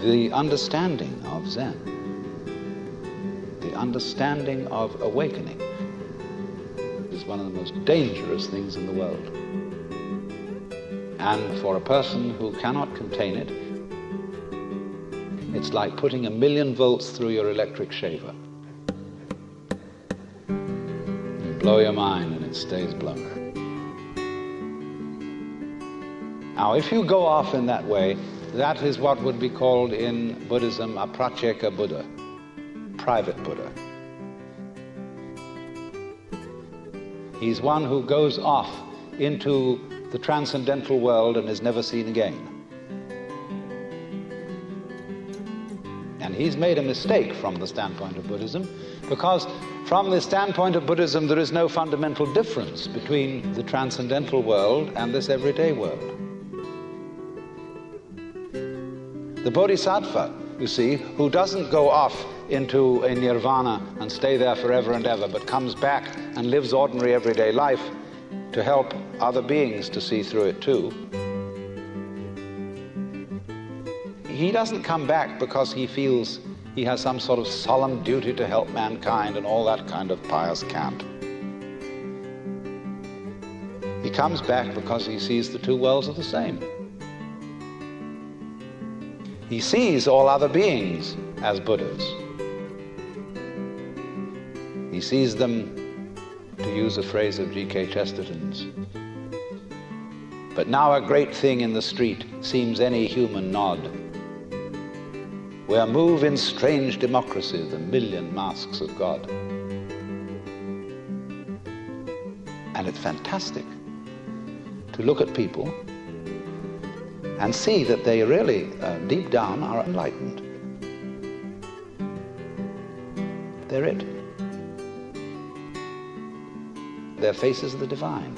The understanding of Zen, the understanding of awakening, is one of the most dangerous things in the world. And for a person who cannot contain it, it's like putting 1,000,000 volts through your electric shaver. You blow your mind and it stays blown. Now, if you go off in that way, that is what would be called in Buddhism a pratyeka Buddha, private Buddha. He's one who goes off into the transcendental world and is never seen again. And he's made a mistake from the standpoint of Buddhism, because from the standpoint of Buddhism there is no fundamental difference between the transcendental world and this everyday world. The Bodhisattva, you see, who doesn't go off into a nirvana and stay there forever and ever, but comes back and lives ordinary everyday life to help other beings to see through it too. He doesn't come back because he feels he has some sort of solemn duty to help mankind and all that kind of pious cant. He comes back because he sees the two worlds are the same. He sees all other beings as Buddhas. He sees them, to use a phrase of G.K. Chesterton's, but now a great thing in the street seems any human nod, where move in strange democracy the 1,000,000 masks of God. And it's fantastic to look at people and see that they really, deep down, are enlightened. They're it. Their faces are the divine.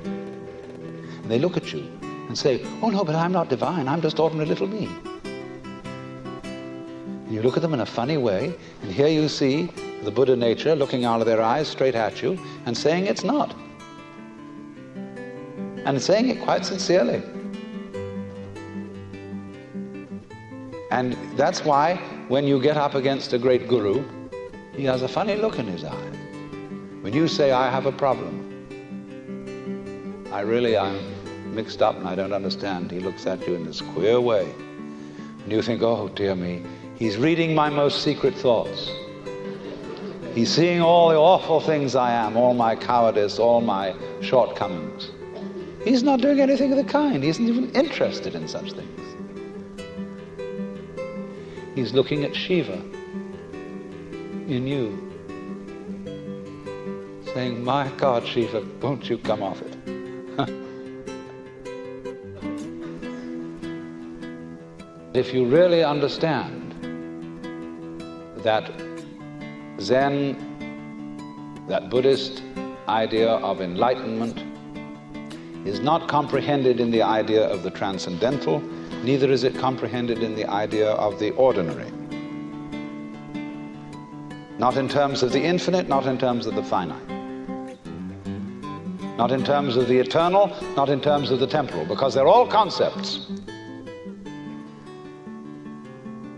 And they look at you and say, "Oh no, but I'm not divine, I'm just ordinary little me." And you look at them in a funny way, and here you see the Buddha nature looking out of their eyes straight at you and saying it's not. And saying it quite sincerely. And that's why when you get up against a great guru, he has a funny look in his eye. When you say, "I have a problem, I'm mixed up and I don't understand," he looks at you in this queer way. And you think, "Oh dear me, he's reading my most secret thoughts. He's seeing all the awful things I am, all my cowardice, all my shortcomings." He's not doing anything of the kind. He isn't even interested in such things. He's looking at Shiva in you, saying, "My God, Shiva, won't you come off it?" If you really understand that Zen, that Buddhist idea of enlightenment, is not comprehended in the idea of the transcendental, neither is it comprehended in the idea of the ordinary. Not in terms of the infinite, not in terms of the finite. Not in terms of the eternal, not in terms of the temporal, because they're all concepts.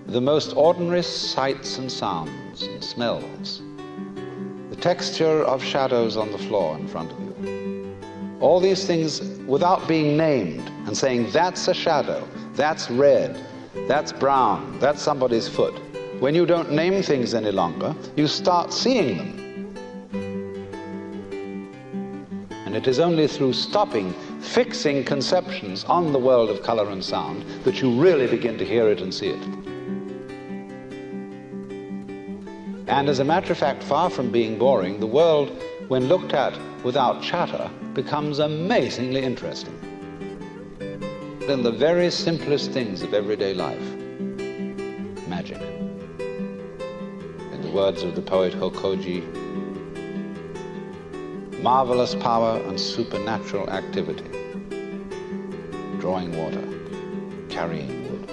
The most ordinary sights and sounds and smells, the texture of shadows on the floor in front of you, all these things without being named and saying, "That's a shadow, that's red, that's brown, that's somebody's foot." When you don't name things any longer, you start seeing them. And it is only through stopping, fixing conceptions on the world of color and sound that you really begin to hear it and see it. And as a matter of fact, far from being boring, the world, when looked at without chatter, becomes amazingly interesting. In the very simplest things of everyday life, magic. In the words of the poet Hokoji, marvelous power and supernatural activity. Drawing water, carrying wood.